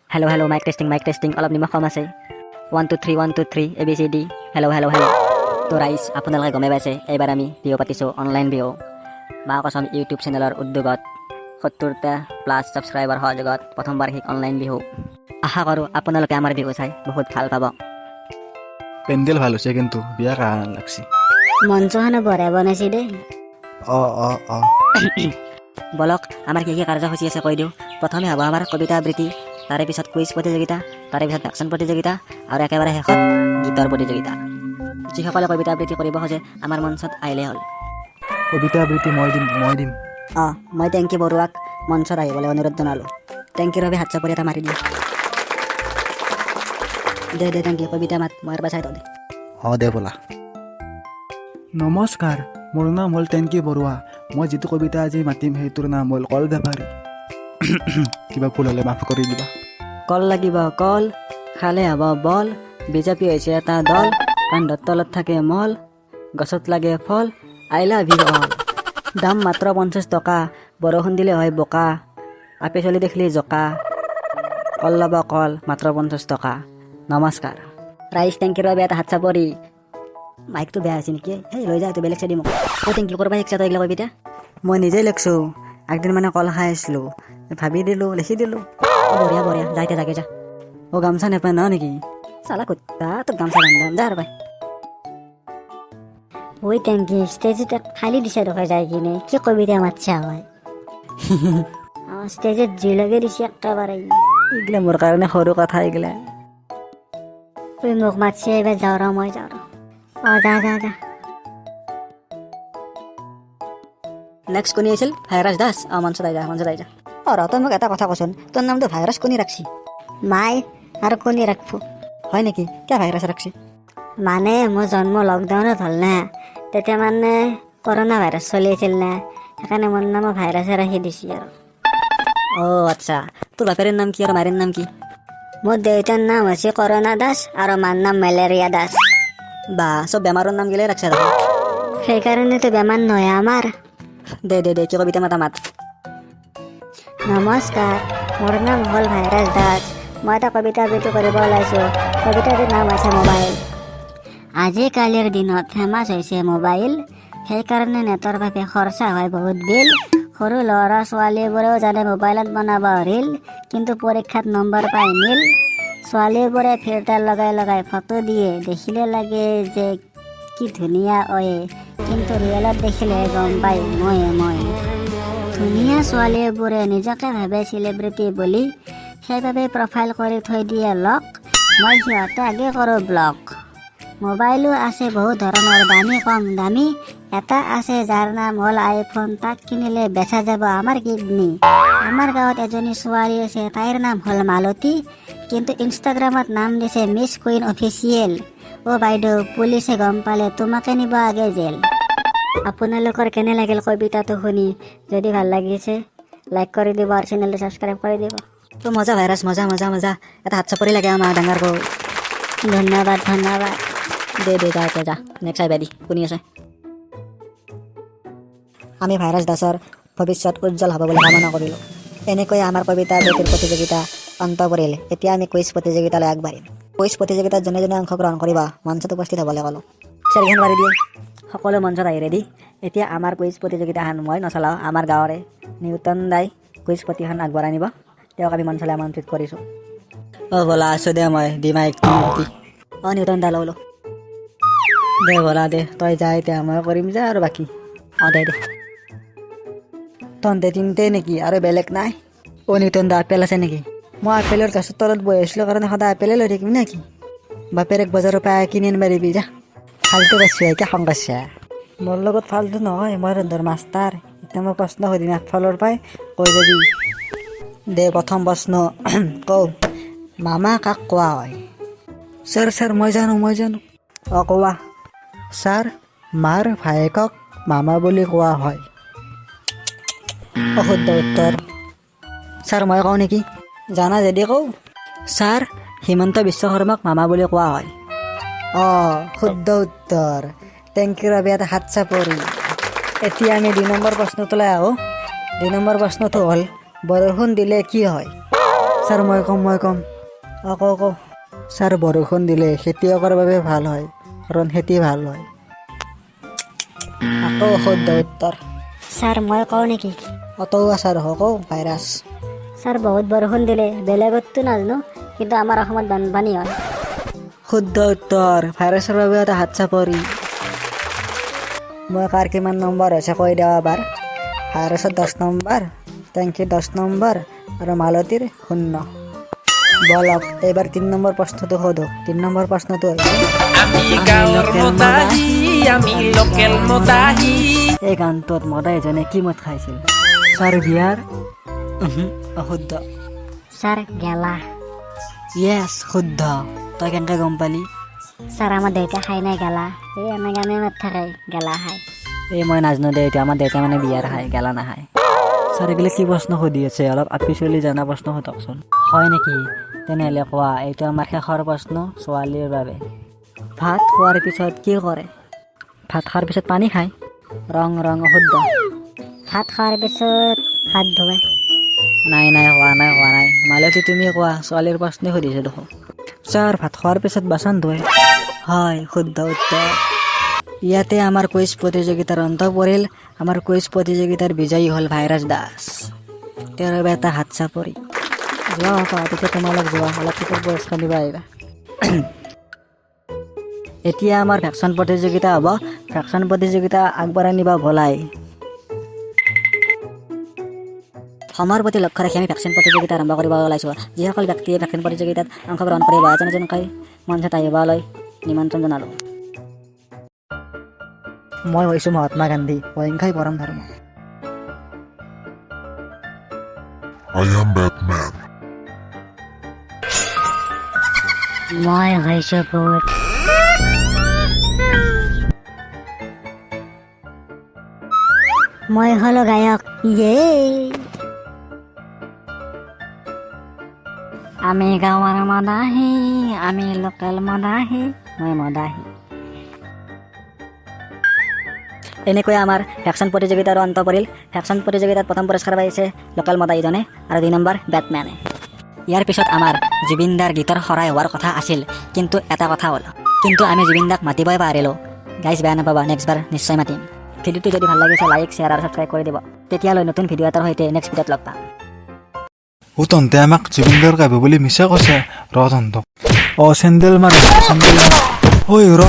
Hello hello mic testing অলপ নিমখ কম আছে 1 2 3 1 2 3 ABCD হেল্ল' হেল্ল' হেল্ল' তো ৰাইজ আপোনালোকে গমে পাইছে এইবাৰ আমি বিহু পাতিছোঁ অনলাইন বিহু মা কছম ইউটিউব চেনেলৰ উদ্যোগত 70টা প্লাছ ছাবস্ক্ৰাইবাৰ সহযোগত প্ৰথমবাৰ অনলাইন বিহু আশা কৰোঁ আপোনালোকে আমাৰ বিহু চাই বহুত ভাল পাব। পেণ্ডেল ভাল হৈছে কিন্তু বিয়া কাহান লাগছি মঞ্চখনো বঢ়িয়া বনাইছে দেই। অ বলক আমাৰ কি কাৰ্যসূচী আছে কৈ দিওঁ। প্ৰথমে হ'ব আমাৰ কবিতা আবৃত্তি, তাৰে পিছত কুইজ প্ৰতিযোগিতা, তাৰে পিছত ভেকচন প্ৰতিযোগিতা আৰু একেবাৰে শেষত গীতৰ প্ৰতিযোগিতা। যিসকলে কবিতা আবৃত্তি কৰিব খোজে আমাৰ মঞ্চত আহিলেই হ'ল। কবিতা আবৃত্তি মই দিম মই টেংকি বৰুৱাক মঞ্চত আহিবলৈ অনুৰোধ জনালোঁ। টেংকিৰ বাবে হাত চাপৰি এটা মাৰি দিয়ে। দে টেংকি কবিতা মাত মই এবাৰ চাই দে। দে ব'লা। নমস্কাৰ, মোৰ নাম হ'ল টেংকি বৰুৱা। মই যিটো কবিতা আজি মাতিম সেইটোৰ নাম হ'ল কল বেপাৰী। কিবা ভুল হ'লে মাফ কৰি দিবা। কল লাগিব কল, খালে হ'ব বল, বিজেপি হৈছে এটা দল, কান্ধৰ তলত থাকে মল, গছত লাগে ফল, আই লাভ ইউ অল। দাম মাত্ৰ 50 টকা, বৰষুণ দিলে হয় বোকা, আপে চলি দেখিলে জকা, কল ল'ব কল মাত্ৰ 50 টকা। নমস্কাৰ। ৰাইজ টেংকিৰ বাবে এটা হাত চাপৰি। মাইকটো বেয়া হৈছে নেকি? সেই লৈ যা, বেলেগ চাই দিম। টেংকি কৰবা শিকছা তই এইগিলা কবিতা? মই নিজেই লিখছোঁ। একদিন মানে কল খাই আছিলোঁ, ভাবি দিলোঁ, লিখি দিলোঁ। বঢ়িয়া বঢ়িয়া, যাইতে যাগে যা। গামছা নেপায় ন নেকি? চালা কুত্তা, তোক গামছা বান্ধাম যা আৰু ভাই। ওই টেংকি ষ্টেজত খালি দিছে দেখা যায় কিনে কি কবিতা মাতছা হয়। ষ্টেজত জিলকে দিছে একেবাৰে। এইগিলা মোৰ কাৰণে সৰু কথা এইগিলা। তুই মোক মাতছে এবাৰ যাওঁ ৰ, মই যাওঁ ৰ। যা। নেক্সট কোনে আছিল? ভাইৰাছ দাস। মঞ্চত আহি যা। তই মোক এটা কথা কচোন, তোৰ নামটো ভাইৰাছ কোনে ৰাখছি? মাই আৰু কোনে ৰাখব? হয় নেকি? কিয় ভাইৰাছ ৰাখছি? মানে মোৰ জন্ম লকডাউনত হ'ল না, তেতিয়া মানে কৰোণা ভাইৰাছ চলি আছিল না, সেইকাৰণে মোৰ নাম ভাইৰাছে ৰাখি দিছে আৰু। আচ্ছা, তোৰ বাপেৰৰ নাম কি আৰু মায়েৰ নাম কি? মোৰ দেউতাৰ নাম হৈছে কৰোণা দাস আৰু মাৰ নাম মেলেৰিয়া দাস। বা চব বেমাৰৰ নাম গিলাই ৰাখছে দেখোন। সেইকাৰণেতো বেমাৰ নহয় আমাৰ। দে কি কবিতা মাত। নমস্কাৰ, মোৰ নাম হ'ল ভাইৰাছ দাস। মই এটা কবিতা আবৃত্তি কৰিব ওলাইছোঁ। কবিতাটোৰ নাম হৈছে মোবাইল। আজিকালিৰ দিনত ফেমাছ হৈছে মোবাইল, সেইকাৰণে নেটৰ বাবে খৰচা হয় বহুত বিল। সৰু ল'ৰা ছোৱালীবোৰেও জানে মোবাইলত বনাব ৰিল, কিন্তু পৰীক্ষাত নম্বৰ পায় নীল। ছোৱালীবোৰে ফিল্টাৰ লগাই ফটো দিয়ে, দেখিলে লাগে যে কি ধুনীয়া কিন্তু ৰিয়েলত দেখিলে গম পায় মই। ধুনীয়া ছোৱালীবোৰে নিজকে ভাবে চেলিব্ৰিটি বুলি, সেইবাবে প্ৰফাইল কৰি থৈ দিয়ে লক। মই সিহঁতে আগে কৰোঁ ব্লক। মোবাইলো আছে বহুত ধৰণৰ, দামী কম দামী। এটা আছে যাৰ নাম হ'ল আইফোন, তাক কিনিলে বেচা যাব আমাৰ কিডনী। আমাৰ গাঁৱত এজনী ছোৱালী আছে, তাইৰ নাম হ'ল মালতী, কিন্তু ইনষ্টাগ্ৰামত নাম দিছে মিছ কুইন অফিচিয়েল। বাইদেউ, পুলিচে গম পালে তোমাকে নিব আগে জেল। আপোনালোকৰ কেনে লাগিল কবিতাটো শুনি? যদি ভাল লাগিছে লাইক কৰি দিব আৰু চেনেলটো ছাবস্ক্ৰাইব কৰি দিব। তো মজা ভাইৰাছ, মজা। এটা হাত চাপৰি লাগে আমাৰ ডাঙৰ গৈ। ধন্যবাদ। দে যা নেক্সট আহিবা দি শুনি আছে। আমি ভাইৰাছ দাসৰ ভৱিষ্যত উজ্জ্বল হ'ব বুলি কামনা কৰিলোঁ। এনেকৈ আমাৰ কবিতা আবৃত্তিৰ প্ৰতিযোগিতা অন্ত পৰিল। এতিয়া আমি কুইজ প্ৰতিযোগিতালৈ আগবাঢ়িম। কুইজ প্ৰতিযোগিতাত যোনে অংশগ্ৰহণ কৰিবা মঞ্চত উপস্থিত হ'বলৈ ক'লোঁ। চাৰিখন মাৰি দিয়ে, সকলো মঞ্চত আহি ৰেডি। এতিয়া আমাৰ কুইজ প্ৰতিযোগিতাখন মই নচলাওঁ, আমাৰ গাঁৱৰে নিউটন দাই কুইজ প্ৰতিযোগিতাখন আগবঢ়াই নিব। তেওঁক আমি মঞ্চলৈ আমন্ত্ৰিত কৰিছোঁ। ব'লা আছোঁ দে মই ডিমাইক নিউটন দা ল'লোঁ। দে ব'লা দে, তই যা এতিয়া মই কৰিম যা আৰু বাকী। দে তহঁতে তিনিটে নেকি আৰু বেলেগ নাই? নিউটন দা আপেল আছে নেকি? মই আপেলৰ গছৰ তলত বহি আছিলোঁ কাৰণে সদায় আপেলে লৈ থাকিম নেকি? বাপেৰেক বজাৰৰ পৰা কিনি আনিব দিবি যা। ফাল্টু পাইছে কিয় খং পাইছে? মোৰ লগত ফাল্টু নহয়, মই ৰন্ধৰ মাষ্টাৰ। এতিয়া মই প্ৰশ্ন সুধিম একফালৰ পৰাই কৈ যাবি। দে প্ৰথম প্ৰশ্ন কওঁ, মামা কাক কোৱা হয়? ছাৰ মই জানো। কোৱা। ছাৰ, মাৰ ভায়েকক মামা বুলি কোৱা হয়। শুদ্ধ উত্তৰ। ছাৰ মই কওঁ নেকি? জানা যদি কওঁ। ছাৰ, হিমন্ত বিশ্ব শৰ্মাক মামা বুলি কোৱা হয়। শুদ্ধ উত্তৰ। টেংকিৰ বাবে এটা হাত চাপৰি। এতিয়া আমি 2 নম্বৰ প্ৰশ্নটোলৈ আহোঁ। 2 নম্বৰ প্ৰশ্নটো হ'ল বৰষুণ দিলে কি হয়? ছাৰ মই ক'ম আকৌ ছাৰ বৰষুণ দিলে খেতিয়কৰ বাবে ভাল হয় কাৰণ খেতি ভাল হয়। আকৌ শুদ্ধ উত্তৰ। ছাৰ মই কওঁ নেকি? অতও ছাৰ হকৌ ভাইৰাছ। ছাৰ বহুত বৰষুণ দিলে বেলেগততো নাজানো, কিন্তু আমাৰ অসমত বানপানী হয়। শুদ্ধ উত্তৰ। ভাইৰাছৰ বাবে এটা হাত চাপৰি। মই কাৰ কিমান নম্বৰ হৈছে কৈ দিওঁ এবাৰ। ভাইৰাছৰ 10 নম্বৰ, টেংকিৰ 10 নম্বৰ আৰু মালতীৰ 0। বলক এইবাৰ 3 নম্বৰ প্ৰশ্নটো সোধো। 3 নম্বৰ প্ৰশ্নটো হৈছে আমি গাঁৱৰ মদাহী, আমি লোকেল মদাহী। এই গানটোত মদাহীজনে কি মদ খাইছিল? ছাৰ বিয়াৰ? অশুদ্ধ। ছাৰ গেলা। য়েছ শুদ্ধ। তই কেনেকৈ গম পালি? ছাৰ আমাৰ দেউতা খাই নাই গেলা, এই এনেকৈ আমি থাকে গেলা খায়। এই মই নাজানো দে, এইটো আমাৰ দেউতা মানে বিয়াৰ খায়, গেলা নাখায়। ছাৰ এইগিলা কি প্ৰশ্ন সুধি আছে? অলপ আপি চলি জানা প্ৰশ্ন সোধকচোন। হয় নেকি? তেনেহ'লে কোৱা, এইটো আমাৰ শেষৰ প্ৰশ্ন ছোৱালীৰ বাবে। ভাত খোৱাৰ পিছত কি কৰে? ভাত খোৱাৰ পিছত পানী খায়। ৰং অশুদ্ধ। ভাত খোৱাৰ পিছত হাত ধুৱে। নাই হোৱা নাই। মালতী তুমি কোৱা, ছোৱালীৰ প্ৰশ্নই সুধিছে দেখোন। ছাৰ ভাত খোৱাৰ পিছত বাচন ধুৱে। হয় শুদ্ধ উত্তৰ। ইয়াতে আমাৰ কুইজ প্ৰতিযোগিতাৰ অন্ত পৰিল। আমাৰ কুইজ প্ৰতিযোগিতাৰ বিজয়ী হ'ল ভাইৰাছ দাস। তেওঁৰ বাবে এটা হাত চাপৰি। যোৱা তেতিয়া তোমালোক যোৱা, অলপ পিছত পুৰস্কাৰ দিব আহিবা। এতিয়া আমাৰ ভেকচন প্ৰতিযোগিতা হ'ব। ভেকচন প্ৰতিযোগিতা আগবঢ়াই নিবা ভলাই। সময়ৰ প্ৰতি লক্ষ্য ৰাখি আমি ভেকচিন প্ৰতিযোগিতা আৰম্ভ কৰিব ওলাইছোঁ। যিসকল ব্যক্তিয়ে ভেকচিন প্ৰতিযোগিতাত অংশগ্ৰহণ কৰিব যেনেকৈ মঞ্চত আহিবলৈ নিমন্ত্ৰণ জনালোঁ। মই হৈছোঁ মহাত্মা গান্ধী, অহিংসাই পৰম ধৰ্ম। I am Batman. মই হৈছোঁ ভূত। মই হলো গায়ক। আমি গাঁৱৰ মদাহী, আমি লোকেল মদাহী, মই মদাহী। এনেকৈ আমাৰ ভেকচন প্ৰতিযোগিতাৰ অন্ত পৰিল। ভেকচন প্ৰতিযোগিতাত প্ৰথম পুৰস্কাৰ পাইছে লোকেল মদাহীজনে আৰু 2 নম্বৰ বেটমেনে। ইয়াৰ পিছত আমাৰ জুবিন দাৰ গীতৰ শৰাই হোৱাৰ কথা আছিল, কিন্তু এটা কথা হ'ল, কিন্তু আমি জুবিন দাক মাতিবই পাৰিলোঁ। গাইজ বেয়া নাপাবা, নেক্সটবাৰ নিশ্চয় মাতিম। ভিডিঅ'টো যদি ভাল লাগিছে লাইক, শ্বেয়াৰ আৰু ছাবস্ক্ৰাইব কৰি দিব। তেতিয়ালৈ নতুন ভিডিঅ' এটাৰ সৈতে নেক্সট ভিডিঅ'ত লগ পাম। তহঁতে আমাক জুবিনদাৰ গাব বুলি মিছা কৈছে। ৰ তহঁতক চেণ্ডেল মাৰ ঐ ৰ